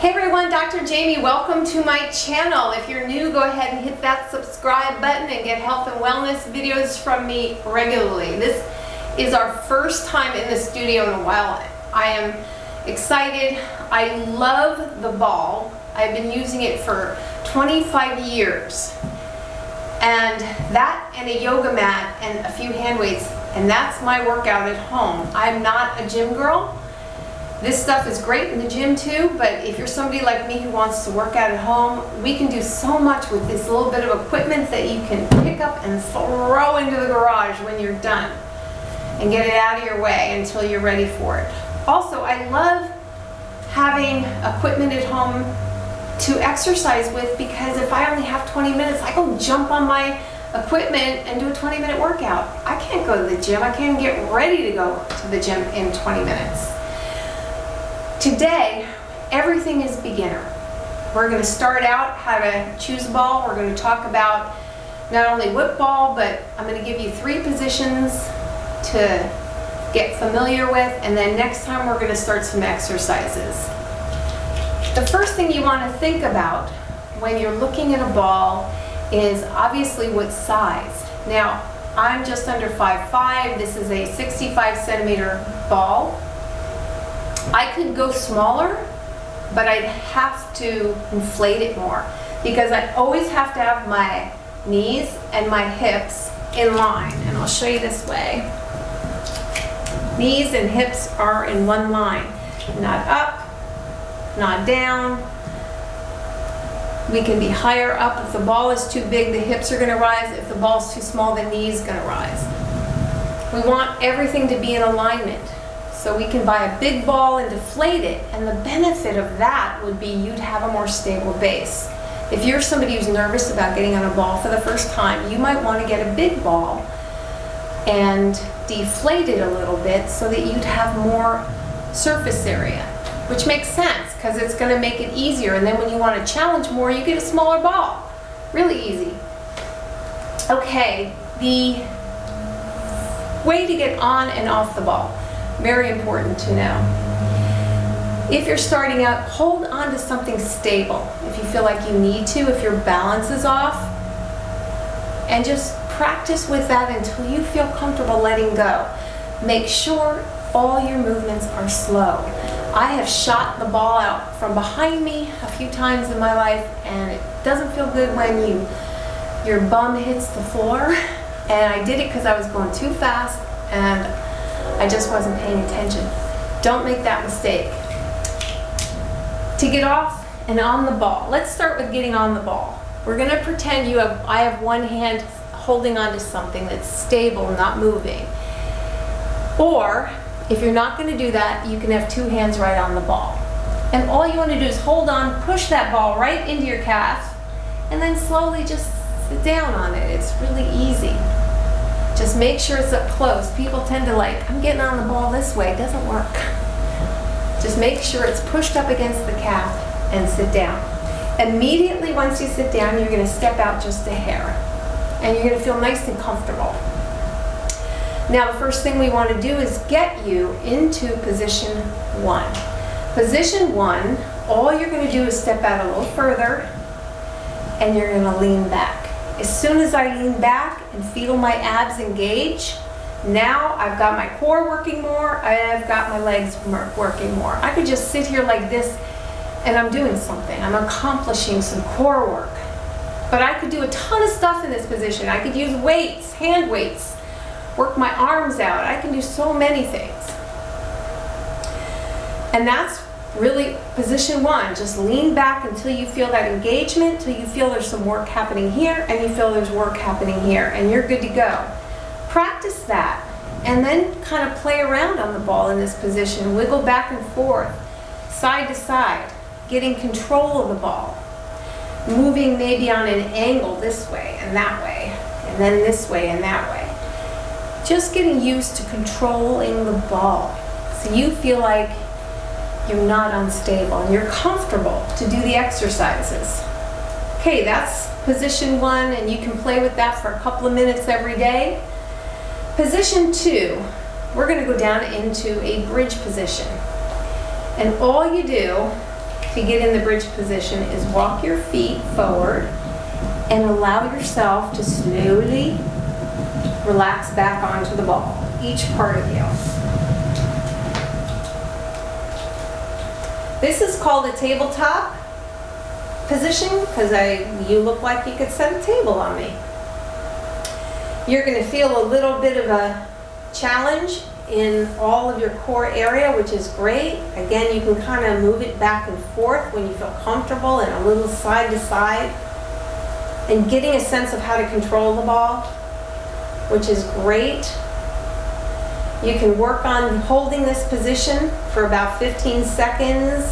Hey everyone, Dr. Jamie, welcome to my channel. If you're new, go ahead and hit that subscribe button and get health and wellness videos from me regularly. This is our first time in the studio in a while. I am excited. I love the ball. I've been using it for 25 years. And that and a yoga mat and a few hand weights, and that's my workout at home. I'm not a gym girl. This stuff is great in the gym too, but if you're somebody like me who wants to work out at home, we can do so much with this little bit of equipment that you can pick up and throw into the garage when you're done and get it out of your way until you're ready for it. Also, I love having equipment at home to exercise with, because if I only have 20 minutes, I go jump on my equipment and do a 20-minute workout. I can't go to the gym. I can't get ready to go to the gym in 20 minutes. Today, everything is beginner. We're going to start out how to choose a ball. We're going to talk about not only whip ball, but I'm going to give you 3 positions to get familiar with, and then next time we're going to start some exercises. The first thing you want to think about when you're looking at a ball is obviously what size. Now, I'm just under 5'5". This is a 65 centimeter ball. I could go smaller, but I'd have to inflate it more, because I always have to have my knees and my hips in line. And I'll show you this way. Knees and hips are in one line, not up, not down. We can be higher up. If the ball is too big, the hips are going to rise. If the ball is too small, the knee is going to rise. We want everything to be in alignment. So we can buy a big ball and deflate it, and the benefit of that would be you'd have a more stable base. If you're somebody who's nervous about getting on a ball for the first time, you might want to get a big ball and deflate it a little bit so that you'd have more surface area, which makes sense because it's going to make it easier. And then when you want to challenge more, you get a smaller ball. Really easy. Okay, the way to get on and off the ball. Very important to know. If you're starting out, hold on to something stable if you feel like you need to, if your balance is off, and just practice with that until you feel comfortable letting go. Make sure all your movements are slow. I have shot the ball out from behind me a few times in my life, and it doesn't feel good when your bum hits the floor. And I did it because I was going too fast and I just wasn't paying attention. Don't make that mistake. To get off and on the ball, let's start with getting on the ball. We're going to pretend I have one hand holding on to something that's stable, not moving. Or if you're not going to do that, you can have 2 hands right on the ball. And all you want to do is hold on, push that ball right into your calf, and then slowly just sit down on it. It's really easy. Just make sure it's up close. People tend to I'm getting on the ball this way. It doesn't work. Just make sure it's pushed up against the calf and sit down. Immediately once you sit down, you're going to step out just a hair. And you're going to feel nice and comfortable. Now the first thing we want to do is get you into position 1. Position 1, all you're going to do is step out a little further, and you're going to lean back. As soon as I lean back and feel my abs engage, now I've got my core working more, I've got my legs working more. I could just sit here like this and I'm doing something. I'm accomplishing some core work. But I could do a ton of stuff in this position. I could use weights, hand weights, work my arms out. I can do so many things. And that's really position 1. Just lean back until you feel that engagement, till you feel there's some work happening here, and you feel there's work happening here, and you're good to go. Practice that, and then kind of play around on the ball in this position. Wiggle back and forth, side to side, getting control of the ball. Moving maybe on an angle this way and that way, and then this way and that way. Just getting used to controlling the ball so you feel like you're not unstable and you're comfortable to do the exercises. Okay, that's position 1, and you can play with that for a couple of minutes every day. Position 2, we're going to go down into a bridge position. And all you do to get in the bridge position is walk your feet forward and allow yourself to slowly relax back onto the ball, each part of you. This is called a tabletop position because you look like you could set a table on me. You're going to feel a little bit of a challenge in all of your core area, which is great. Again, you can kind of move it back and forth when you feel comfortable and a little side to side. And getting a sense of how to control the ball, which is great. You can work on holding this position for about 15 seconds,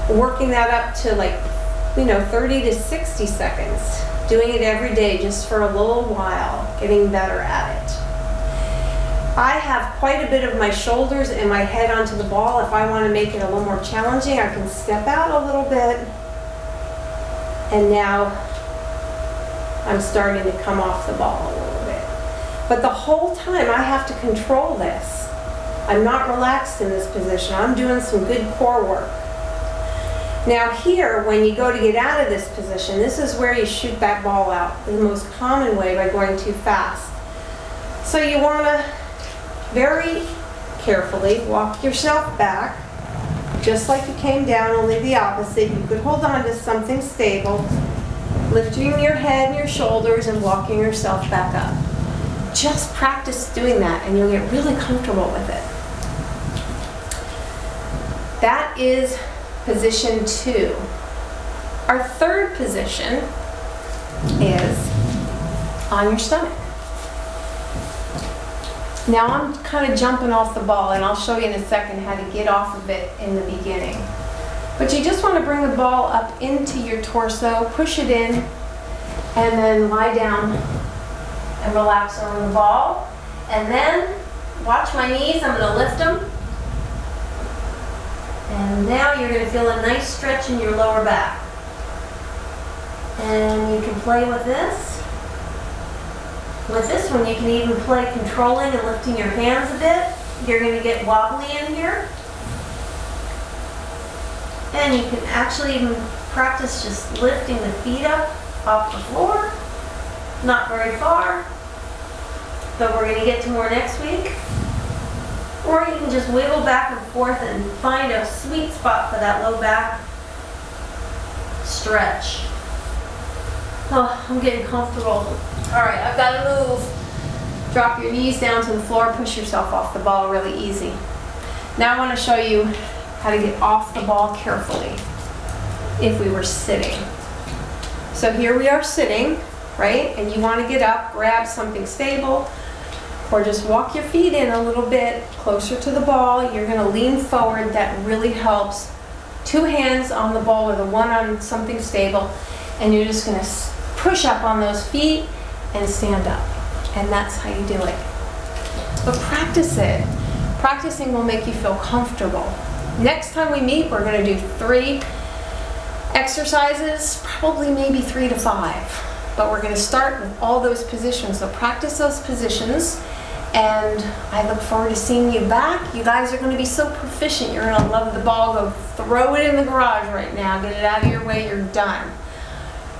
working that up to 30 to 60 seconds. Doing it every day just for a little while, getting better at it. I have quite a bit of my shoulders and my head onto the ball. If I want to make it a little more challenging, I can step out a little bit. And now I'm starting to come off the ball a little bit. But the whole time I have to control this. I'm not relaxed in this position. I'm doing some good core work. Now here, when you go to get out of this position, this is where you shoot that ball out, the most common way, by going too fast. So you want to very carefully walk yourself back, just like you came down, only the opposite. You could hold on to something stable, lifting your head and your shoulders and walking yourself back up. Just practice doing that and you'll get really comfortable with it. That is position 2. Our third position is on your stomach. Now I'm kind of jumping off the ball, and I'll show you in a second how to get off of it in the beginning. But you just want to bring the ball up into your torso, push it in, and then lie down and relax on the ball. And then watch my knees, I'm going to lift them. And now you're going to feel a nice stretch in your lower back. And you can play with this. With this one, you can even play controlling and lifting your hands a bit. You're going to get wobbly in here. And you can actually even practice just lifting the feet up off the floor. Not very far, but we're going to get to more next week. Or you can just wiggle back and forth and find a sweet spot for that low back stretch. Oh, I'm getting comfortable. All right, I've got to move. Drop your knees down to the floor, push yourself off the ball really easy. Now I want to show you how to get off the ball carefully if we were sitting. So here we are sitting, right? And you want to get up, grab something stable, or just walk your feet in a little bit closer to the ball. You're going to lean forward. That really helps. 2 hands on the ball or the one on something stable, and you're just going to push up on those feet and stand up. And that's how you do it. But practice it. Practicing will make you feel comfortable. Next time we meet, we're going to do 3 exercises, probably maybe 3 to 5. But we're going to start with all those positions. So practice those positions. And I look forward to seeing you back. You guys are going to be so proficient. You're going to love the ball. Go throw it in the garage right now. Get it out of your way. You're done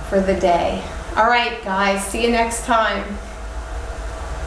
for the day. All right, guys. See you next time.